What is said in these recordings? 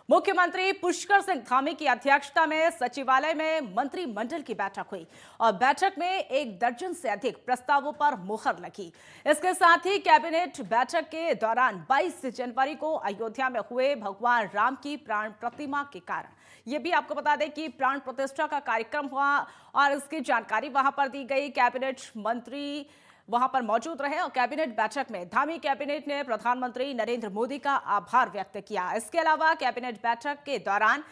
मुख्यमंत्री पुष्कर सिंह धामी की अध्यक्षता में सचिवालय में मंत्रिमंडल की बैठक हुई और बैठक में 1 दर्जन से अधिक प्रस्तावों पर मुहर लगी। इसके साथ ही कैबिनेट बैठक के दौरान 22 जनवरी को अयोध्या में हुए भगवान राम की प्राण प्रतिमा के कारण ये भी आपको बता दें कि प्राण प्रतिष्ठा का कार्यक्रम हुआ और इसकी जानकारी वहां पर दी गई। कैबिनेट मंत्री वहां पर मौजूद रहे और कैबिनेट बैठक में धामी कैबिनेट ने प्रधानमंत्री नरेंद्र मोदी का आभार व्यक्त किया। इसके अलावा कैबिनेट बैठक के दौरान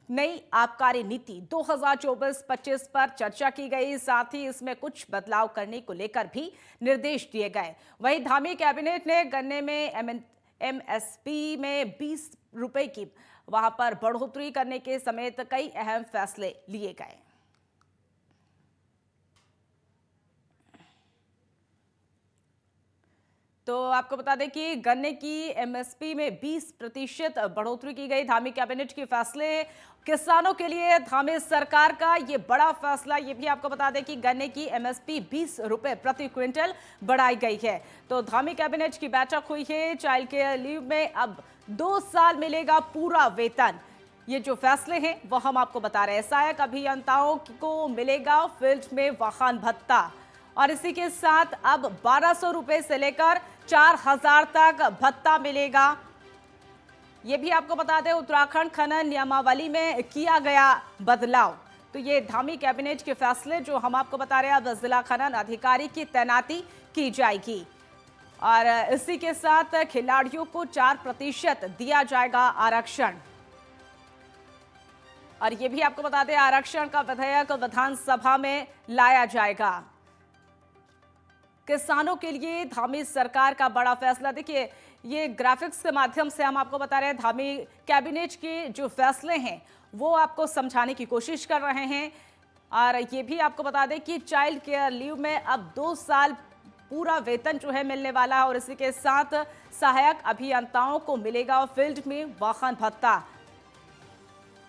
नई आबकारी नीति 2024-25 पर चर्चा की गई। साथ ही इसमें कुछ बदलाव करने को लेकर भी निर्देश दिए गए। वहीं धामी कैबिनेट ने गन्ने में एमएसपी में 20 रुपए की वहां पर बढ़ोतरी करने के समेत कई अहम फैसले लिए गए। तो आपको बता दें कि गन्ने की एमएसपी में 20% बढ़ोतरी की गई। धामी कैबिनेट के फैसले किसानों के लिए धामी सरकार का ये बड़ा फैसला। ये भी आपको बता दें कि गन्ने की एमएसपी 20 रुपए प्रति क्विंटल बढ़ाई गई है। तो धामी कैबिनेट की बैठक हुई है। चाइल्ड केयर लीव में अब 2 साल मिलेगा पूरा वेतन। ये जो फैसले हैं वो हम आपको बता रहे हैं। सहायक अभियंताओं को मिलेगा फील्ड में वाहन भत्ता और इसी के साथ अब 1200 रुपए से लेकर 4000 तक भत्ता मिलेगा। ये भी आपको बता दें उत्तराखंड खनन नियमावली में किया गया बदलाव। तो ये धामी कैबिनेट के फैसले जो हम आपको बता रहे हैं। अब जिला खनन अधिकारी की तैनाती की जाएगी और इसी के साथ खिलाड़ियों को 4% दिया जाएगा आरक्षण। और ये भी आपको बता दें आरक्षण का विधेयक विधानसभा में लाया जाएगा। किसानों के लिए धामी सरकार का बड़ा फैसला। देखिए ये ग्राफिक्स के माध्यम से हम आपको बता रहे हैं धामी कैबिनेट के जो फैसले हैं वो आपको समझाने की कोशिश कर रहे हैं। और ये भी आपको बता दें कि चाइल्ड केयर लीव में अब 2 साल पूरा वेतन जो है मिलने वाला है और इसी के साथ सहायक अभियंताओं को मिलेगा फील्ड में वाहन भत्ता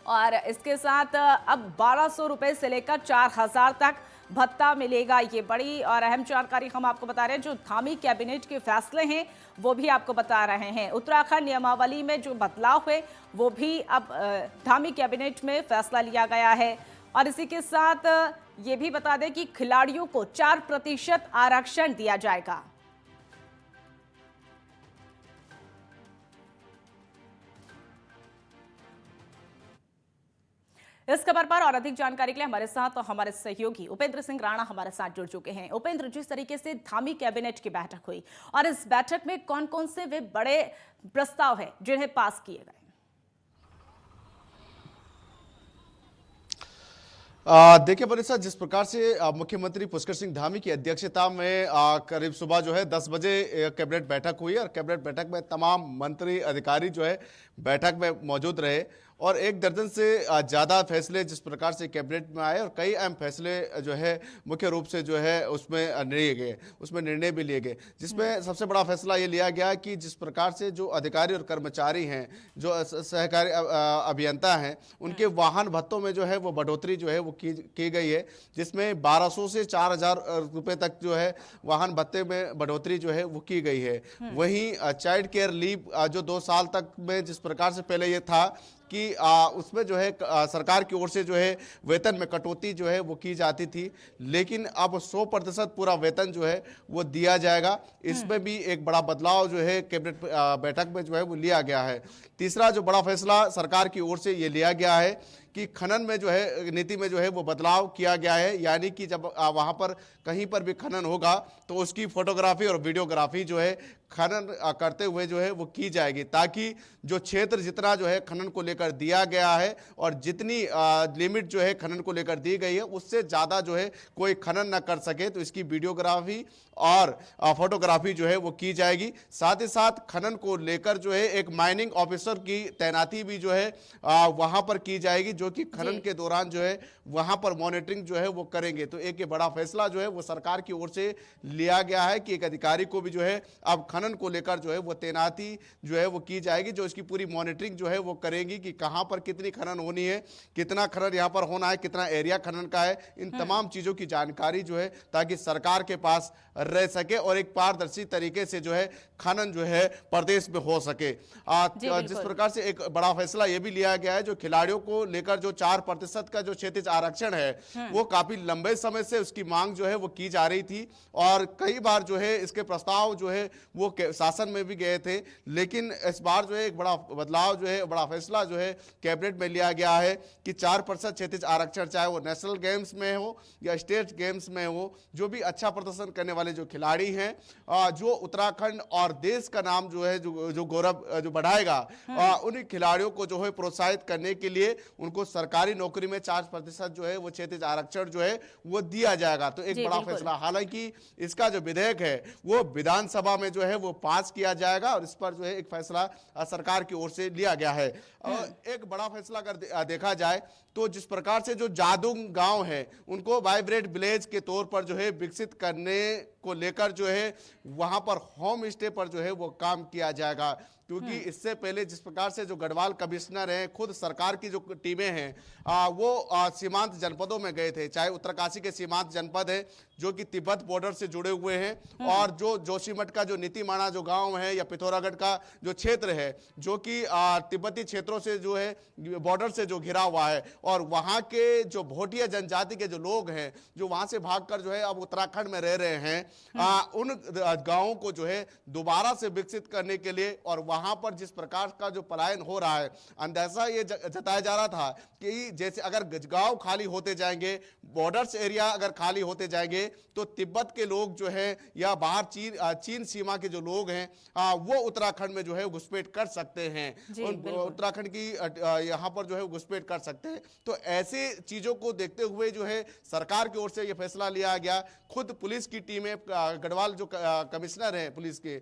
और इसके साथ अब 1200 रुपए से लेकर 4000 तक भत्ता मिलेगा। ये बड़ी और अहम जानकारी हम आपको बता रहे हैं। जो धामी कैबिनेट के फैसले हैं वो भी आपको बता रहे हैं। उत्तराखंड नियमावली में जो बदलाव हुए वो भी अब धामी कैबिनेट में फैसला लिया गया है। और इसी के साथ ये भी बता दें कि खिलाड़ियों को 4% आरक्षण दिया जाएगा। इस खबर पर और अधिक जानकारी के लिए हमारे साथ हमारे सहयोगी उपेंद्र सिंह राणा हमारे साथ जुड़ चुके हैं। उपेंद्र, जिस तरीके से धामी कैबिनेट की बैठक हुई और इस बैठक में कौन कौन से वे बड़े प्रस्ताव हैं जिन्हें पास किए गए? देखिए मनीषा, जिस प्रकार से मुख्यमंत्री पुष्कर सिंह धामी की अध्यक्षता में करीब सुबह जो है 10 बजे कैबिनेट बैठक हुई और कैबिनेट बैठक में तमाम मंत्री अधिकारी जो है बैठक में मौजूद रहे और 1 दर्जन से ज़्यादा फैसले जिस प्रकार से कैबिनेट में आए और कई अहम फैसले जो है मुख्य रूप से जो है उसमें लिए गए, उसमें निर्णय भी लिए गए। जिसमें सबसे बड़ा फैसला ये लिया गया कि जिस प्रकार से जो अधिकारी और कर्मचारी हैं, जो सहकारी अभियंता हैं, उनके वाहन भत्तों में जो है वो बढ़ोतरी जो है वो की गई है। जिसमें 1200 से 4000 रुपये तक जो है वाहन भत्ते में बढ़ोतरी जो है वो की गई है। वहीं चाइल्ड केयर लीव जो 2 साल तक में जिस प्रकार से पहले ये था कि उसमें जो है सरकार की ओर से जो है वेतन में कटौती जो है वो की जाती थी, लेकिन अब 100% पूरा वेतन जो है वो दिया जाएगा। इसमें भी एक बड़ा बदलाव जो है कैबिनेट बैठक में जो है वो लिया गया है। तीसरा जो बड़ा फैसला सरकार की ओर से ये लिया गया है कि खनन में जो है नीति में जो है वो बदलाव किया गया है। यानी कि जब वहाँ पर कहीं पर भी खनन होगा तो उसकी फोटोग्राफी और वीडियोग्राफी जो है खनन करते हुए जो है वो की जाएगी, ताकि जो क्षेत्र जितना जो है खनन को लेकर दिया गया है और जितनी लिमिट जो है खनन को लेकर दी गई है उससे ज़्यादा जो है कोई खनन न कर सके, तो इसकी वीडियोग्राफी और फोटोग्राफी जो है वो की जाएगी। साथ ही साथ खनन को लेकर जो है एक माइनिंग ऑफिसर की तैनाती भी जो है वहाँ पर की जाएगी, जो कि खनन के दौरान जो है वहाँ पर मॉनिटरिंग जो है वो करेंगे। तो एक ये बड़ा फैसला जो है वो सरकार की ओर से लिया गया है कि एक अधिकारी को भी जो है अब खनन खनन को लेकर जो है वो तैनाती जो है वो की जाएगी, जो इसकी पूरी मॉनिटरिंग जो है वो करेंगी कि कहां पर कितनी खनन होनी है, कितना खनन यहां पर होना है, कितना एरिया खनन का है, इन तमाम चीजों की जानकारी जो है ताकि सरकार के पास रह सके और एक पारदर्शी तरीके से जो है खनन जो है प्रदेश में हो सके। जिस प्रकार से एक बड़ा फैसला यह भी लिया गया है, जो खिलाड़ियों को लेकर जो 4% का जो क्षेत्रीय आरक्षण है वो काफी लंबे समय से उसकी मांग जो है वो की जा रही थी और कई बार जो है इसके प्रस्ताव जो है वो शासन में भी गए थे, लेकिन इस बार जो है एक बड़ा बदलाव जो है, बड़ा फैसला जो है कैबिनेट में लिया गया है कि 4% क्षेत्रीय आरक्षण, चाहे वो नेशनल गेम्स में हो या स्टेट गेम्स में हो, जो भी अच्छा प्रदर्शन करने वाले जो खिलाड़ी हैं, जो उत्तराखंड और देश का नाम जो है जो गौरव जो बढ़ाएगा, उन खिलाड़ियों को जो है प्रोत्साहित करने के लिए उनको सरकारी नौकरी में 4% जो है वो क्षेत्रीय आरक्षण जो है वो दिया जाएगा। तो एक बड़ा फैसला, हालांकि इसका जो विधेयक है वो विधानसभा में जो है वो पास किया जाएगा और इस पर जो है एक फैसला सरकार की ओर से लिया गया है। एक बड़ा फैसला अगर देखा जाए तो जिस प्रकार से जो जादूंग गांव है उनको वाइब्रेंट विलेज के तौर पर जो है विकसित करने को लेकर जो है वहां पर होम स्टे पर जो है वो काम किया जाएगा, क्योंकि इससे पहले जिस प्रकार से जो गढ़वाल कमिश्नर हैं, खुद सरकार की जो टीमें हैं वो सीमांत जनपदों में गए थे, चाहे उत्तरकाशी के सीमांत जनपद है जो कि तिब्बत बॉर्डर से जुड़े हुए हैं और जो जोशीमठ का जो नीतीमाणा जो गांव है या पिथौरागढ़ का जो क्षेत्र है जो कि तिब्बती क्षेत्रों से जो है बॉर्डर से जो घिरा हुआ है, और वहां के जो भोटिया जनजाति के जो लोग हैं जो वहां से भागकर जो है अब उत्तराखंड में रह रहे हैं, उन गांवों को जो है दोबारा से विकसित करने के लिए, और वहां पर जिस प्रकार का जो पलायन हो रहा है, अंदेशा ये जताया जा रहा था कि जैसे अगर गांव खाली होते जाएंगे, बॉर्डर्स एरिया अगर खाली होते जाएंगे तो तिब्बत के लोग जो है या बाहर चीन सीमा के जो लोग हैं वो उत्तराखंड में जो है घुसपैठ कर सकते हैं, उत्तराखंड की यहाँ पर जो है घुसपैठ कर सकते हैं। तो ऐसे चीजों को देखते हुए जो है सरकार की ओर से यह फैसला लिया गया। खुद पुलिस की टीमें, गढ़वाल जो कमिश्नर है पुलिस के,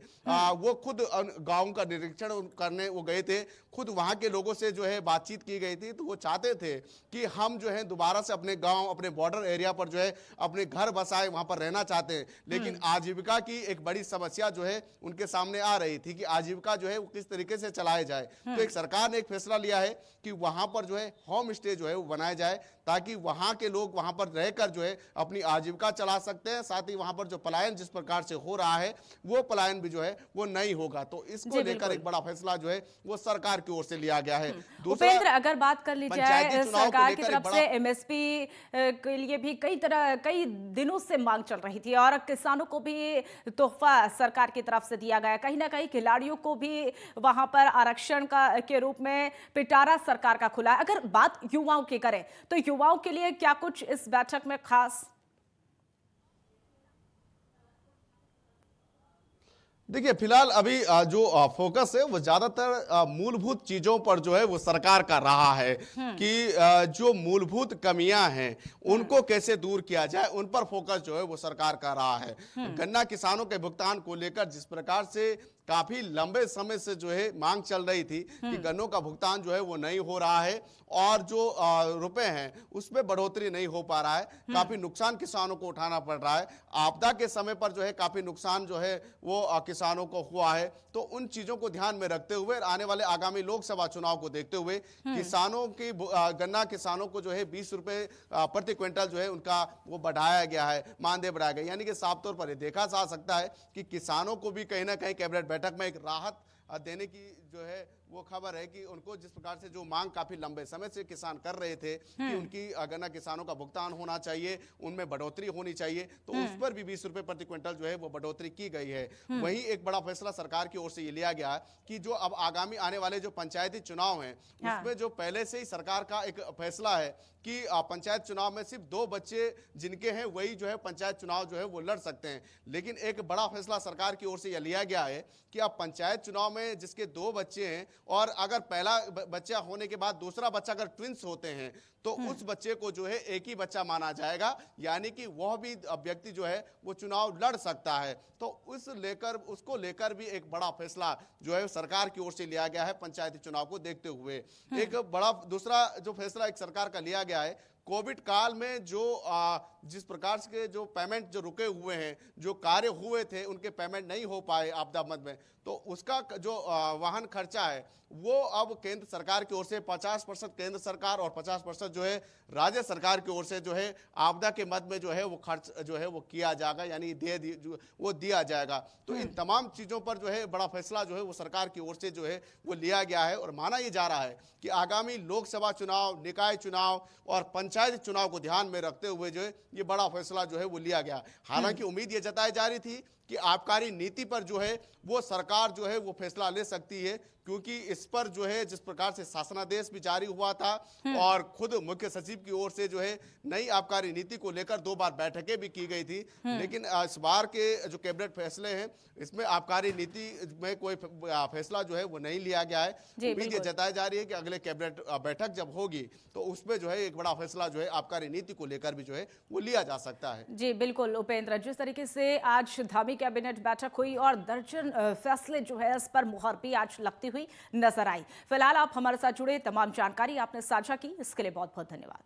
वो खुद गांव का निरीक्षण करने वो गए थे, खुद वहां के लोगों से जो है बातचीत की गई थी। तो वो चाहते थे कि हम जो है दोबारा से अपने गांव, अपने बॉर्डर एरिया पर जो है अपने घर बसाए, वहां पर रहना चाहते हैं, लेकिन आजीविका की एक बड़ी समस्या जो है उनके सामने आ रही थी कि आजीविका जो है वो किस तरीके से चलाए जाए। तो एक सरकार ने एक फैसला लिया है कि वहां पर जो है होम स्टे जो है वो बनाया जाए ताकि वहां के लोग वहां पर रहकर जो है अपनी आजीविका चला सकते हैं, साथ ही वहां पर जो पलायन जिस प्रकार से हो रहा है वो पलायन भी जो है वो नहीं होगा। तो इसको लेकर एक बड़ा फैसला जो है वो सरकार की ओर से लिया गया है। उपेंद्र, अगर बात कर ली जाए सरकार की तरफ से एमएसपी के लिए भी कई दिनों से मांग चल रही थी और किसानों को भी तोहफा सरकार की तरफ से दिया गया, कहीं ना कहीं खिलाड़ियों को भी वहां पर आरक्षण के रूप में पिटारा सरकार का खुला है। अगर बात युवाओं की करें तो युवाओं के लिए क्या कुछ इस बैठक में खास? देखिए, फिलहाल अभी जो फोकस है वो ज्यादातर मूलभूत चीजों पर जो है वो सरकार का रहा है कि जो मूलभूत कमियां हैं उनको कैसे दूर किया जाए, उन पर फोकस जो है वो सरकार का रहा है। गन्ना किसानों के भुगतान को लेकर जिस प्रकार से काफी लंबे समय से जो है मांग चल रही थी कि गन्नों का भुगतान जो है वो नहीं हो रहा है और जो रुपए हैं उसमें बढ़ोतरी नहीं हो पा रहा है, काफी नुकसान किसानों को उठाना पड़ रहा है। आपदा के समय पर जो है काफी नुकसान जो है वो किसानों को हुआ है। तो उन चीजों को ध्यान में रखते हुए आने वाले आगामी लोकसभा चुनाव को देखते हुए किसानों की गन्ना किसानों को जो है 20 रुपए प्रति क्विंटल जो है उनका वो बढ़ाया गया है, मानदेय बढ़ाया गया, यानी कि साफ तौर पर ये देखा जा सकता है कि किसानों को भी कहीं ना कहीं कैबिनेट बैठक में एक राहत देने की जो है वो खबर है कि उनको जिस प्रकार से जो मांग काफी लंबे समय से किसान कर रहे थे कि उनकी गन्ना किसानों का भुगतान होना चाहिए, उनमें बढ़ोतरी होनी चाहिए, तो उस पर भी 20 रुपए प्रति क्विंटल जो है वो बढ़ोतरी की गई है। वहीं एक बड़ा फैसला सरकार की ओर से ये लिया गया कि जो अब आगामी आने वाले जो पंचायती चुनाव हैं उसमें जो पहले से ही सरकार का एक फैसला है कि पंचायत चुनाव में सिर्फ 2 बच्चे जिनके हैं वही जो है पंचायत चुनाव जो है वो लड़ सकते हैं। लेकिन एक बड़ा फैसला सरकार की ओर से यह लिया गया है कि अब पंचायत चुनाव में जिसके 2 बच्चे हैं और अगर पहला बच्चा होने के बाद दूसरा बच्चा अगर ट्विंस होते हैं तो उस बच्चे को जो है एक ही बच्चा माना जाएगा, यानी कि वह भी व्यक्ति जो है वो चुनाव लड़ सकता है। तो उसको लेकर भी एक बड़ा फैसला जो है सरकार की ओर से लिया गया है पंचायती चुनाव को देखते हुए। एक बड़ा दूसरा जो फैसला एक सरकार का लिया गया है कोविड काल में जो जिस प्रकार के जो पेमेंट जो रुके हुए हैं, जो कार्य हुए थे, उनके पेमेंट नहीं हो पाए आपदा मद में, तो उसका जो वाहन खर्चा है वो अब केंद्र सरकार की ओर से 50% केंद्र सरकार और 50% जो है राज्य सरकार की ओर से जो है आपदा के मद में जो है वो खर्च जो है वो किया जाएगा, यानी वो दिया जाएगा। तो इन तमाम चीज़ों पर जो है बड़ा फैसला जो है वो सरकार की ओर से जो है वो लिया गया है और माना ये जा रहा है कि आगामी लोकसभा चुनाव, निकाय चुनाव और पंचायत चुनाव को ध्यान में रखते हुए जो है ये बड़ा फैसला जो है वो लिया गया। हालांकि उम्मीद ये जताई जा रही थी कि आबकारी नीति पर जो है वो सरकार जो है वो फैसला ले सकती है, क्योंकि इस पर जो है जिस प्रकार से शासनादेश भी जारी हुआ था और खुद मुख्य सचिव की ओर से जो है नई आबकारी नीति को लेकर 2 बार बैठकें भी की गई थी, लेकिन इस बार के जो कैबिनेट फैसले हैं इसमें आबकारी नीति में कोई फैसला जो है वो नहीं लिया गया है। उम्मीद ये जताई जा रही है कि अगले कैबिनेट बैठक जब होगी तो उसमें जो है एक बड़ा फैसला जो है आबकारी नीति को लेकर भी जो है वो लिया जा सकता है। जी बिल्कुल उपेंद्र, जिस तरीके से आज धामी कैबिनेट बैठक हुई और दर्जन फैसले जो है इस पर मुहर भी आज लगती हुई नजर आई। फिलहाल आप हमारे साथ जुड़े, तमाम जानकारी आपने साझा की, इसके लिए बहुत बहुत धन्यवाद।